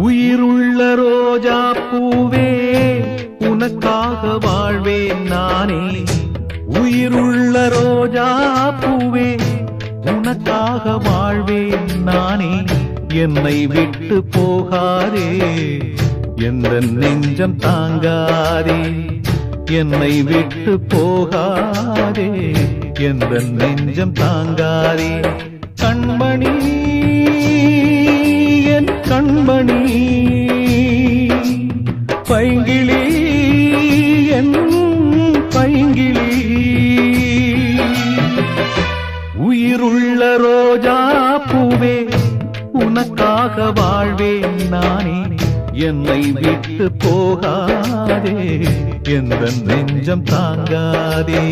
உயிருள்ள ரோஜா பூவே உனக்காக வாழ்வேன் நானே. உயிருள்ள ரோஜா பூவே உனக்காக வாழ்வேன் நானே. என்னை விட்டு போகாதே, எந்த நெஞ்சம் தாங்காதே. என்னை விட்டு போகாதே, எந்த நெஞ்சம் தாங்காதே. கண்மணி என் கண்மணி, பைங்கிளி என் பைங்கிளி. உயிருள்ள ரோஜா பூவே உனக்காக வாழ்வேன் நானே. என்னை விட்டு போகாதே, எந்த நெஞ்சம் தாங்காதே.